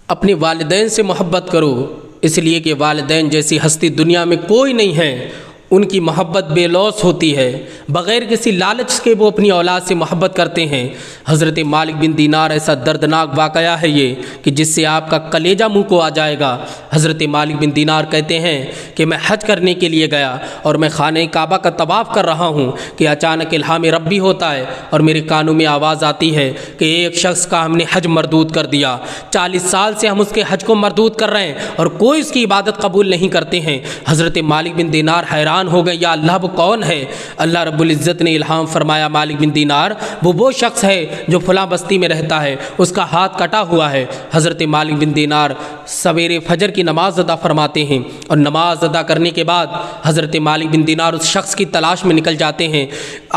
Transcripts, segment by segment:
اپنے والدین سے محبت کرو، اس لیے کہ والدین جیسی ہستی دنیا میں کوئی نہیں ہے۔ ان کی محبت بے لوث ہوتی ہے، بغیر کسی لالچ کے وہ اپنی اولاد سے محبت کرتے ہیں۔ حضرت مالک بن دینار ایسا دردناک واقعہ ہے یہ کہ جس سے آپ کا کلیجہ منہ کو آ جائے گا۔ حضرت مالک بن دینار کہتے ہیں کہ میں حج کرنے کے لیے گیا اور میں خانہ کعبہ کا طواف کر رہا ہوں کہ اچانک الہام ربی ہوتا ہے اور میرے کانوں میں آواز آتی ہے کہ ایک شخص کا ہم نے حج مردود کر دیا۔ 40 سال سے ہم اس کے حج کو مردود کر رہے ہیں اور کوئی اس کی عبادت قبول نہیں کرتے ہیں۔ حضرت مالک بن دینار حیران ہو گئے، یا اللہ وہ کون ہے؟ اللہ رب العزت نے الہام فرمایا، مالک بن دینار وہ شخص ہے جو فلاں بستی میں رہتا ہے، اس کا ہاتھ کٹا ہوا ہے۔ حضرت مالک بن دینار سویرے فجر کی نماز ادا فرماتے ہیں اور نماز ادا کرنے کے بعد حضرت مالک بن دینار اس شخص کی تلاش میں نکل جاتے ہیں۔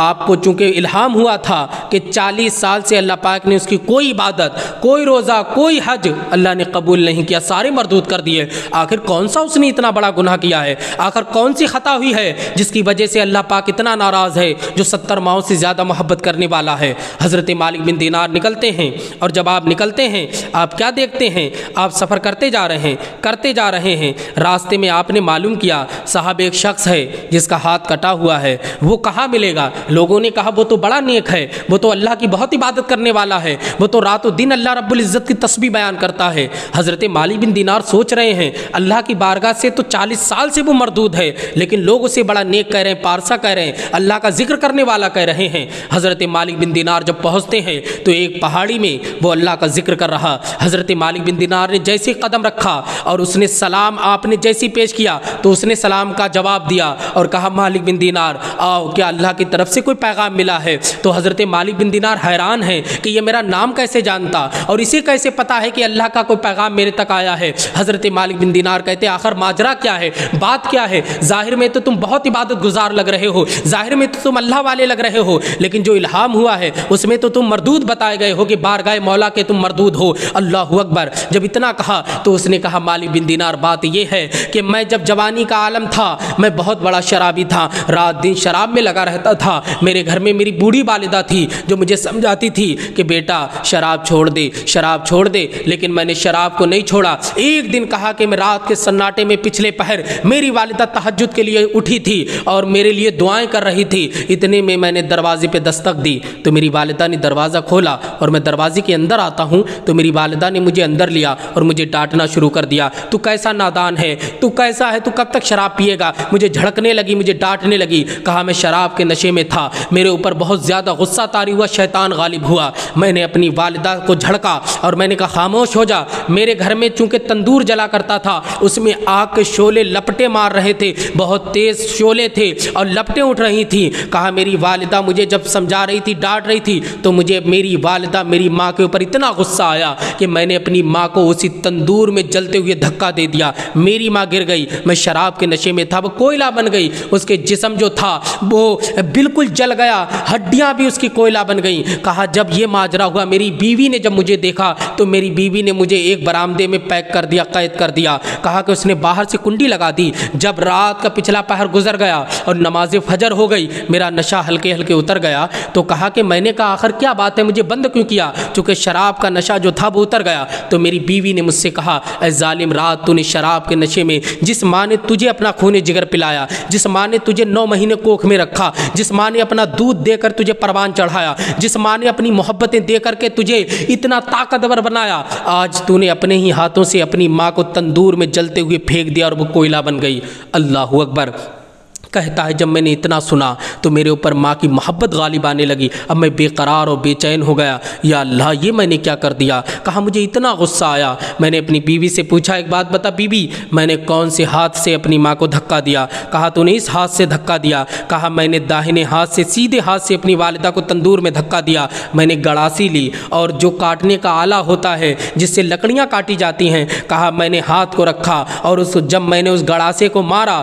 آپ کو چونکہ الہام ہوا تھا کہ 40 سال سے اللہ پاک نے اس کی کوئی عبادت، کوئی روزہ، کوئی حج اللہ نے قبول نہیں کیا، سارے مردود کر دیے۔ آخر کون سا اس نے اتنا بڑا گناہ کیا ہے؟ آخر کون سی خطا ہوئی ہے جس کی وجہ سے اللہ پاک اتنا ناراض ہے، جو 70 ماؤں سے زیادہ محبت کرنے والا ہے؟ حضرت مالک بن دینار نکلتے ہیں، اور جب آپ نکلتے ہیں آپ کیا دیکھتے ہیں؟ آپ سفر کرتے جا رہے ہیں، راستے میں آپ نے معلوم کیا صاحب ایک شخص ہے جس کا ہاتھ کٹا ہوا ہے، وہ کہاں ملے گا؟ لوگوں نے کہا وہ تو بڑا نیک ہے، وہ تو اللہ کی بہت عبادت کرنے والا ہے، وہ تو رات و دن اللہ رب العزت کی تسبیح بیان کرتا ہے۔ حضرت مالک بن دینار سوچ رہے ہیں اللہ کی بارگاہ سے تو 40 سال سے وہ مردود ہے، لیکن لوگ اسے بڑا نیک کہہ رہے ہیں، پارسا کہہ رہے ہیں، اللہ کا ذکر کرنے والا کہہ رہے ہیں۔ حضرت مالک بن دینار جب پہنچتے ہیں تو ایک پہاڑی میں وہ اللہ کا ذکر کر رہا۔ حضرت مالک بن دینار نے جیسے قدم رکھا اور اس نے سلام آپ نے جیسی پیش کیا تو اس نے سلام کا جواب دیا اور کہا، مالک بن دینار آؤ، کیا اللہ کی طرف سے کوئی پیغام ملا ہے؟ تو حضرت مالک بن دینار حیران ہیں کہ یہ میرا نام کیسے جانتا اور اسے کیسے پتا ہے کہ اللہ کا کوئی پیغام میرے تک آیا ہے؟ حضرت مالک بن دینار کہتے ہیں آخر ماجرا کیا ہے، بات کیا ہے؟ ظاہر میں تو تم بہت عبادت گزار لگ رہے ہو، ظاہر میں تو تم اللہ والے لگ رہے ہو، لیکن جو الہام ہوا ہے اس میں تو تم مردود بتائے گئے ہو کہ بارگاہ مولا کے تم مردود ہو۔ اللہ اکبر۔ جب اتنا کہا تو اس نے کہا، مالک بن دینار بات یہ ہے کہ میں جب جوانی کا عالم تھا میں بہت بڑا شرابی تھا، رات دن شراب میں لگا رہتا تھا۔ میرے گھر میں میری بوڑھی والدہ تھی جو مجھے سمجھاتی تھی کہ بیٹا شراب چھوڑ دے، لیکن میں نے شراب کو نہیں چھوڑا۔ ایک دن کہا کہ میں رات کے سناٹے میں پچھلے پہر میری والدہ تہجد کے لیے اٹھی تھی اور میرے لیے دعائیں کر رہی تھی، اتنے میں نے دروازے پہ دستک دی تو میری والدہ نے دروازہ کھولا اور میں دروازے کے اندر آتا ہوں تو میری والدہ نے مجھے اندر لیا اور مجھے ڈانٹنا شروع کر دیا، تو کیسا نادان ہے، تو کیسا ہے، تو کب تک شراب پیے گا؟ مجھے جھڑکنے لگی، مجھے ڈانٹنے لگی۔ کہا میں شراب کے نشے میں تھا، میرے اوپر بہت زیادہ غصہ طاری ہوا، شیطان غالب ہوا، میں نے اپنی والدہ کو جھڑکا اور میں نے کہا خاموش ہو جا۔ میرے گھر میں چونکہ تندور جلا کرتا تھا، اس میں آگ کے شعلے لپٹیں مار رہے تھے، بہت تیز شعلے تھے اور لپٹیں اٹھ رہی تھیں۔ کہا میری والدہ مجھے جب سمجھا رہی تھی، ڈانٹ رہی تھی، تو مجھے میری والدہ میری ماں کے اوپر اتنا غصہ آیا کہ میں نے اپنی ماں کو اسی تندور میں جلتے ہوئے دھکا دے دیا، میری ماں گر گئی۔ میں شراب کے نشے میں تھا، وہ کوئلہ بن گئی، اس کے جسم جو تھا وہ بالکل جل گیا، ہڈیاں بھی اس کی کوئلہ بن گئیں۔ کہا جب یہ ماجرا ہوا میری بیوی نے جب مجھے دیکھا تو میری بیوی نے مجھے ایک برآمدے میں پیک کر دیا، قید کر دیا۔ کہا کہ اس نے باہر سے کنڈی لگا دی۔ جب رات کا پچھلا پہر گزر گیا اور نماز فجر ہو گئی، میرا نشہ ہلکے ہلکے اتر گیا، تو کہا کہ میں نے کہا آخر کیا بات ہے، مجھے بند کیوں کیا؟ چونکہ شراب کا نشہ جو تھا وہ اتر گیا۔ تو میری بیوی نے مجھ سے کہا، اے ظالم، رات تو نے شراب کے نشے میں جس ماں نے تجھے اپنا خون جگر پلایا، جس ماں نے تجھے 9 مہینے کوکھ میں رکھا، جس ماں نے اپنا دودھ دے کر تجھے پروان چڑھایا، جس ماں نے اپنی محبتیں دے کر کے تجھے اتنا طاقتور بنایا، آج تو نے اپنے ہی ہاتھوں سے اپنی ماں کو تندور میں جلتے ہوئے پھینک دیا اور وہ کوئلہ بن گئی۔ اللہ اکبر۔ کہتا ہے جب میں نے اتنا سنا تو میرے اوپر ماں کی محبت غالب آنے لگی، اب میں بے قرار اور بے چین ہو گیا، یا اللہ یہ میں نے کیا کر دیا؟ کہا مجھے اتنا غصہ آیا، میں نے اپنی بیوی سے پوچھا ایک بات بتا بیوی، میں نے کون سے ہاتھ سے اپنی ماں کو دھکا دیا؟ کہا تو نے اس ہاتھ سے دھکا دیا۔ کہا میں نے داہنے ہاتھ سے، سیدھے ہاتھ سے اپنی والدہ کو تندور میں دھکا دیا، میں نے گڑاسی لی اور جو کاٹنے کا آلہ ہوتا ہے جس سے لکڑیاں کاٹی جاتی ہیں، کہا میں نے ہاتھ کو رکھا اور جب میں نے اس گڑاسے کو مارا